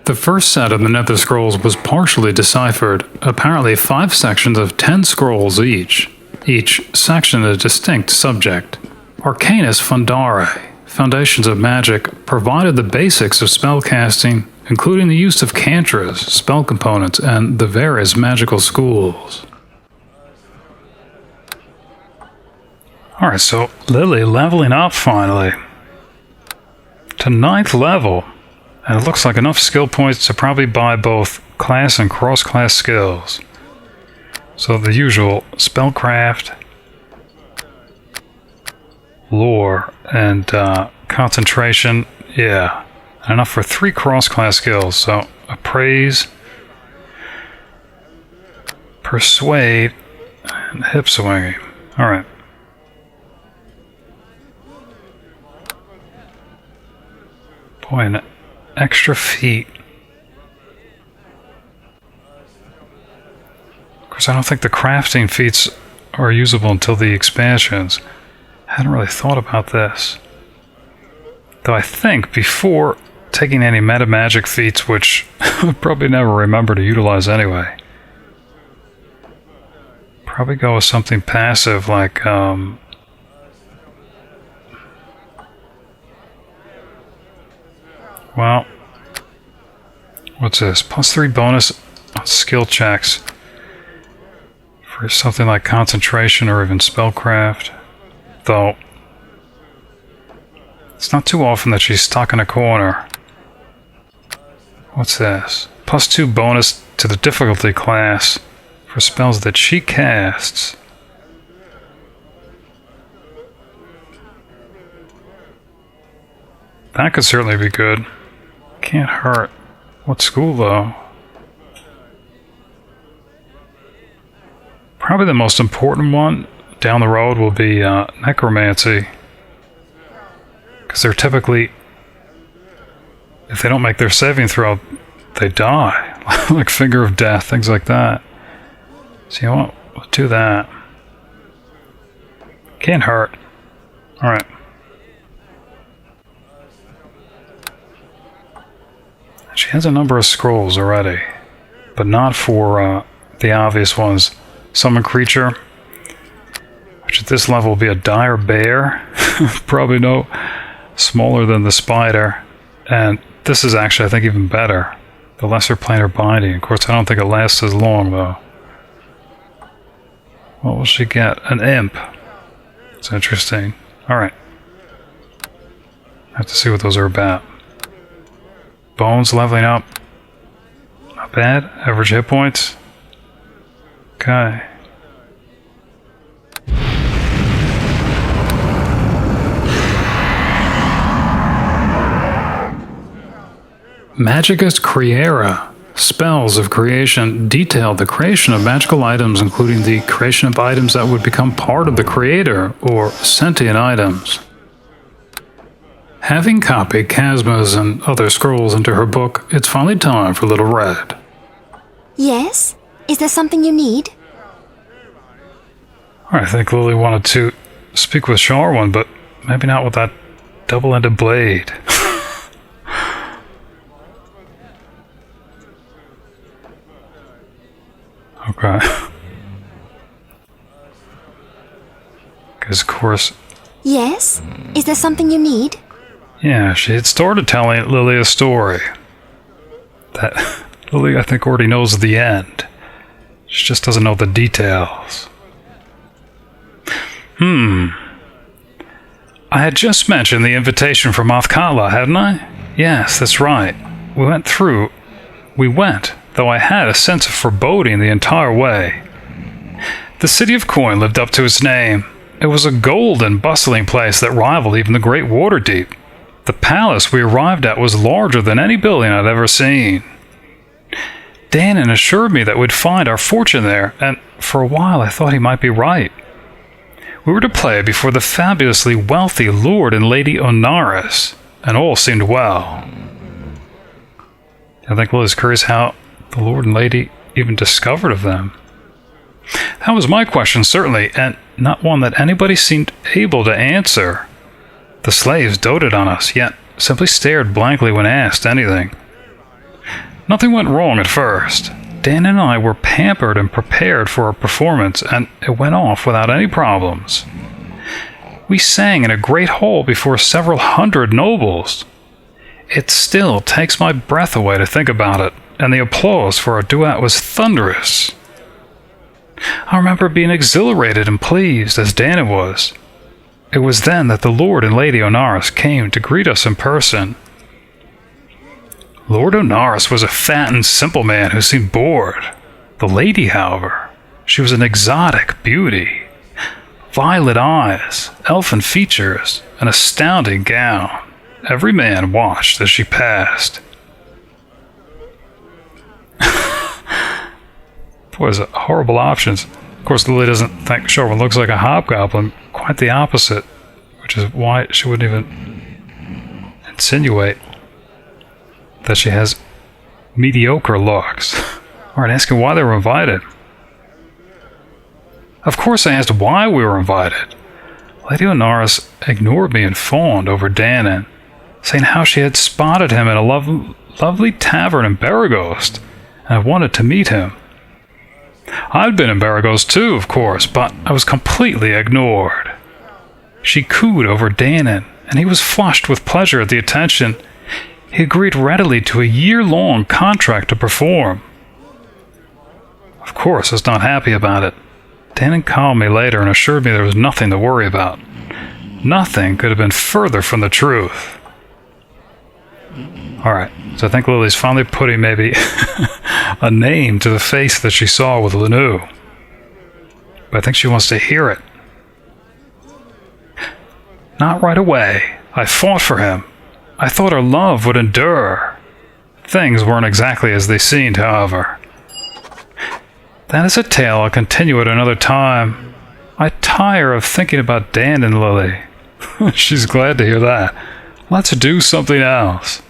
The first set of the Nether Scrolls was partially deciphered, apparently 5 sections of 10 scrolls each section a distinct subject. Arcanus Fundare, Foundations of Magic, provided the basics of spellcasting, including the use of cantras, spell components, and the various magical schools. Alright, so Lily leveling up finally to 9th level, and it looks like enough skill points to probably buy both class and cross-class skills. So the usual spellcraft, lore, and concentration, yeah. Enough for 3 cross-class skills, so appraise, persuade, and hip swinging. Alright. Boy, an extra feat. Of course, I don't think the crafting feats are usable until the expansions. I hadn't really thought about this. Though I think before taking any meta magic feats, which I'll probably never remember to utilize anyway, probably go with something passive like well, what's this? +3 bonus on skill checks for something like concentration or even spellcraft. Though it's not too often that she's stuck in a corner. What's this? +2 bonus to the difficulty class for spells that she casts. That could certainly be good. Can't hurt. What school, though? Probably the most important one down the road will be necromancy. Because they're typically, if they don't make their saving throw, they die. Like Finger of Death, things like that. So you know what? We'll do that. Can't hurt. Alright. She has a number of scrolls already, but not for the obvious ones. Summon creature, which at this level will be a dire bear, probably no smaller than the spider, and this is actually, I think, even better. The lesser planar binding. Of course, I don't think it lasts as long, though. What will she get? An imp. It's interesting. Alright. I have to see what those are about. Bones leveling up. Not bad. Average hit points. Okay. Magicus Creare. Spells of creation detail the creation of magical items, including the creation of items that would become part of the creator, or sentient items. Having copied Kasma's and other scrolls into her book, it's finally time for Little Red. Yes? Is there something you need? I think Lily wanted to speak with Sharwyn, but maybe not with that double-ended blade. Okay. Because, of course... Yes? Is there something you need? Yeah, she had started telling Lily a story. That Lily, I think, already knows the end. She just doesn't know the details. I had just mentioned the invitation from Mothkala, hadn't I? Yes, that's right. We went, though I had a sense of foreboding the entire way. The City of Coin lived up to its name. It was a golden, bustling place that rivaled even the Great Waterdeep. The palace we arrived at was larger than any building I'd ever seen. Dannen assured me that we'd find our fortune there, and for a while I thought he might be right. We were to play before the fabulously wealthy Lord and Lady Onaris, and all seemed well. I think Lily's curious how the Lord and Lady even discovered of them. That was my question, certainly, and not one that anybody seemed able to answer. The slaves doted on us, yet simply stared blankly when asked anything. Nothing went wrong at first. Dan and I were pampered and prepared for our performance, and it went off without any problems. We sang in a great hall before several hundred nobles. It still takes my breath away to think about it, and the applause for our duet was thunderous. I remember being exhilarated and pleased, as Dannen was. It was then that the Lord and Lady Onaris came to greet us in person. Lord Onaris was a fat and simple man who seemed bored. The lady, however, she was an exotic beauty. Violet eyes, elfin features, an astounding gown. Every man watched as she passed. Boy, horrible options. Of course, Lily doesn't think Sharwyn looks like a hobgoblin. Quite the opposite, which is why she wouldn't even insinuate that she has mediocre looks. Alright, asking why they were invited. Of course I asked why we were invited. Lady Onaris ignored me and fawned over Dannen, saying how she had spotted him in a lovely tavern in Baragost, and I wanted to meet him. I'd been in Baragost too, of course, but I was completely ignored. She cooed over Dannen, and he was flushed with pleasure at the attention. He agreed readily to a year-long contract to perform. Of course, I was not happy about it. Dannen called me later and assured me there was nothing to worry about. Nothing could have been further from the truth. Alright, so I think Lily's finally putting maybe a name to the face that she saw with Lanu. But I think she wants to hear it. Not right away. I fought for him. I thought our love would endure. Things weren't exactly as they seemed, however. That is a tale I'll continue at another time. I tire of thinking about Dan and Lily. She's glad to hear that. Let's do something else.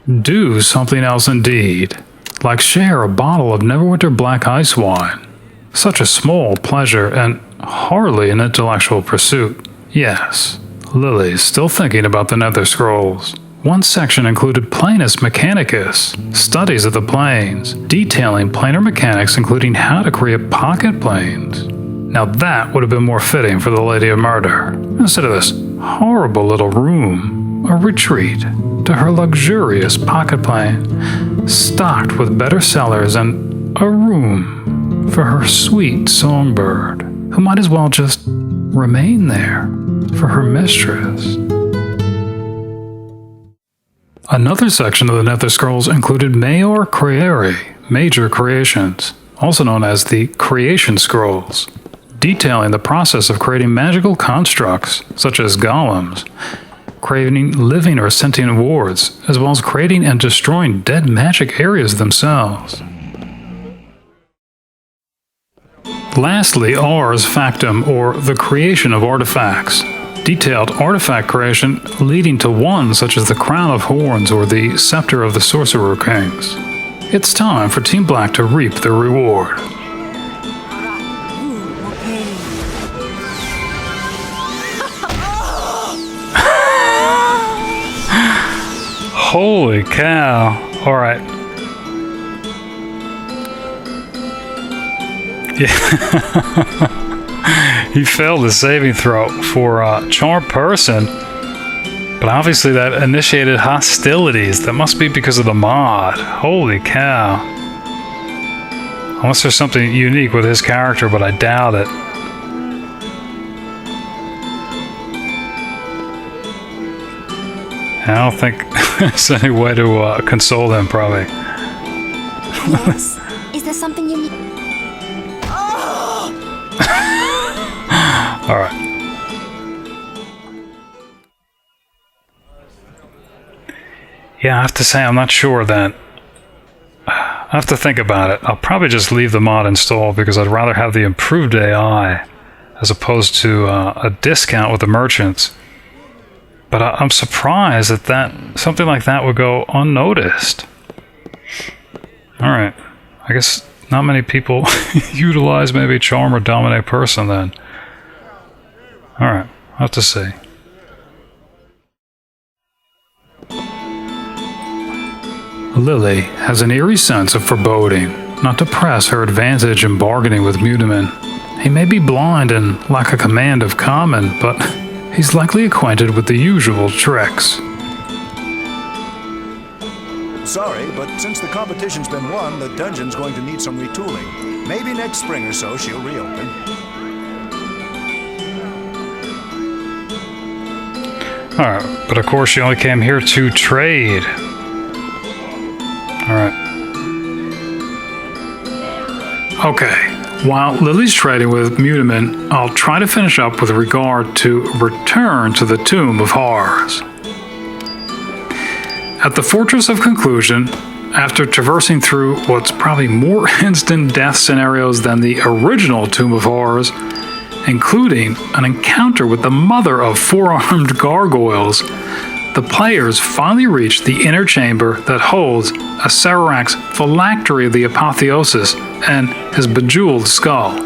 Do something else indeed. Like share a bottle of Neverwinter Black Icewine. Such a small pleasure and hardly an intellectual pursuit. Yes, Lily's still thinking about the Nether Scrolls. One section included Planus Mechanicus, studies of the planes, detailing planar mechanics including how to create pocket planes. Now that would have been more fitting for the Lady of Murder, instead of this horrible little room, a retreat to her luxurious pocket plane, stocked with better cellars and a room for her sweet songbird, who might as well just remain there for her mistress. Another section of the Nether Scrolls included Maior Creare, Major Creations, also known as the Creation Scrolls, detailing the process of creating magical constructs, such as golems, creating living or sentient wards, as well as creating and destroying dead magic areas themselves. Lastly, Ars Factum, or the creation of artifacts, detailed artifact creation leading to one such as the Crown of Horns or the Scepter of the Sorcerer-Kings. It's time for Team Black to reap their reward. Holy cow. Alright. Yeah. He failed the saving throw for Charmed Person, but obviously that initiated hostilities. That must be because of the mod. Holy cow. Unless there's something unique with his character, but I doubt it. I don't think there's any way to console them, probably. Yes? Is there something you need? Alright. Yeah, I have to say, I'm not sure that... I have to think about it. I'll probably just leave the mod installed because I'd rather have the improved AI as opposed to a discount with the merchants. But I'm surprised that something like that would go unnoticed. Alright. I guess not many people utilize maybe Charm or Dominate Person then. Alright, I'll have to see. Lily has an eerie sense of foreboding, not to press her advantage in bargaining with Mutamin. He may be blind and lack a command of common, but he's likely acquainted with the usual tricks. Sorry, but since the competition's been won, the dungeon's going to need some retooling. Maybe next spring or so she'll reopen. Alright, but of course she only came here to trade. Alright. Okay, while Lily's trading with Mutamin, I'll try to finish up with regard to return to the Tomb of Horrors. At the Fortress of Conclusion, after traversing through what's probably more instant death scenarios than the original Tomb of Horrors, including an encounter with the mother of four-armed gargoyles, the players finally reach the inner chamber that holds Acererak's Phylactery of the Apotheosis and his bejeweled skull.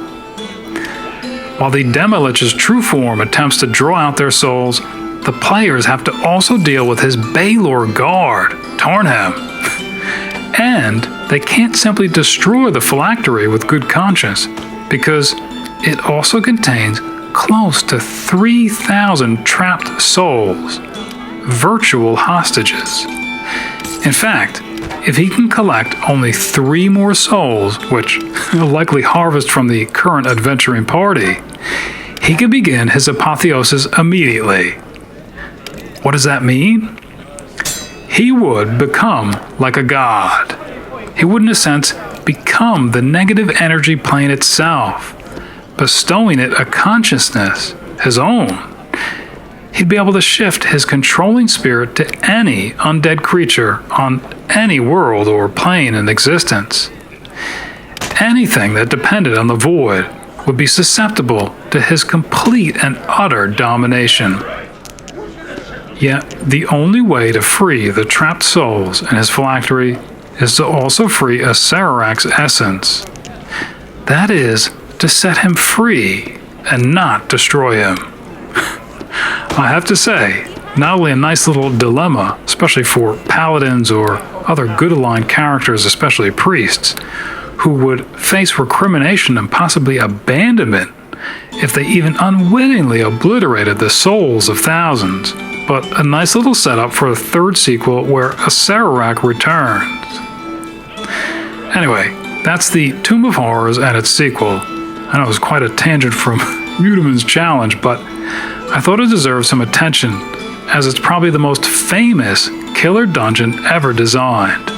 While the Demolich's true form attempts to draw out their souls, the players have to also deal with his Baylor guard, Tarnhem. And they can't simply destroy the Phylactery with good conscience, because it also contains close to 3,000 trapped souls, virtual hostages. In fact, if he can collect only 3 more souls, which he'll likely harvest from the current adventuring party, he can begin his apotheosis immediately. What does that mean? He would become like a god. He would, in a sense, become the negative energy plane itself, bestowing it a consciousness, his own. He'd be able to shift his controlling spirit to any undead creature on any world or plane in existence. Anything that depended on the void would be susceptible to his complete and utter domination. Yet, the only way to free the trapped souls in his phylactery is to also free Acererak's essence. That is, to set him free and not destroy him. I have to say, not only a nice little dilemma, especially for paladins or other good-aligned characters, especially priests, who would face recrimination and possibly abandonment if they even unwittingly obliterated the souls of thousands, but a nice little setup for a third sequel where Acererak returns. Anyway, that's the Tomb of Horrors and its sequel. I know it was quite a tangent from Mutamin's challenge, but I thought it deserved some attention, as it's probably the most famous killer dungeon ever designed.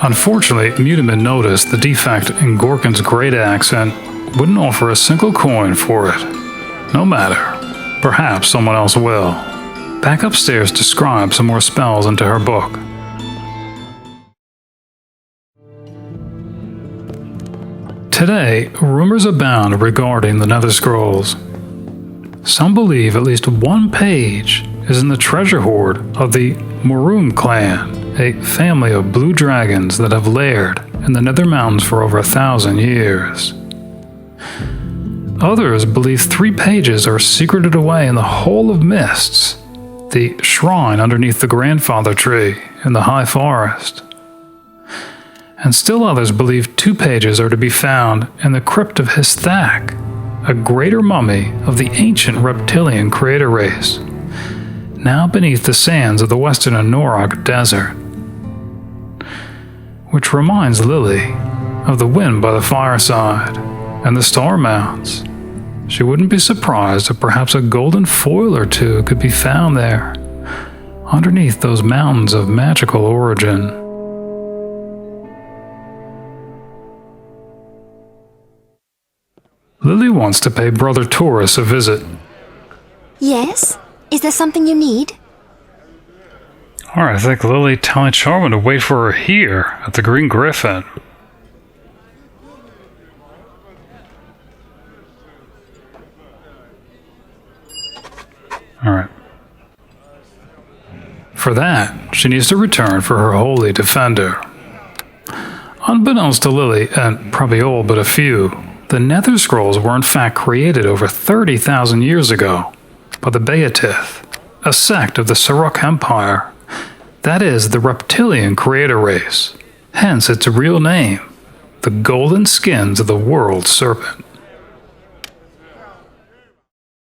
Unfortunately, Mutamin noticed the defect in Gorkan's great axe and wouldn't offer a single coin for it. No matter. Perhaps someone else will. Back upstairs to scribe some more spells into her book. Today, rumors abound regarding the Nether Scrolls. Some believe at least one page is in the treasure hoard of the Morueme clan, a family of blue dragons that have laired in the Nether Mountains for over 1,000 years. Others believe 3 pages are secreted away in the Hole of Mists, the shrine underneath the grandfather tree in the high forest. And still others believe 2 pages are to be found in the Crypt of Hssthak, a greater mummy of the ancient reptilian creator race, now beneath the sands of the western Anauroch desert. Which reminds Lily of the wind by the fireside and the star mounts. She wouldn't be surprised if perhaps a golden foil or 2 could be found there, underneath those mountains of magical origin. Lily wants to pay Brother Toras a visit. Yes? Is there something you need? Alright, I think Lily telling Sharwyn to wait for her here at the Green Griffon. Alright. For that, she needs to return for her holy defender. Unbeknownst to Lily, and probably all but a few, the Nether Scrolls were in fact created over 30,000 years ago by the Beatith, a sect of the Sarrukh Empire. That is the reptilian creator race, hence its real name, the Golden Skins of the World Serpent.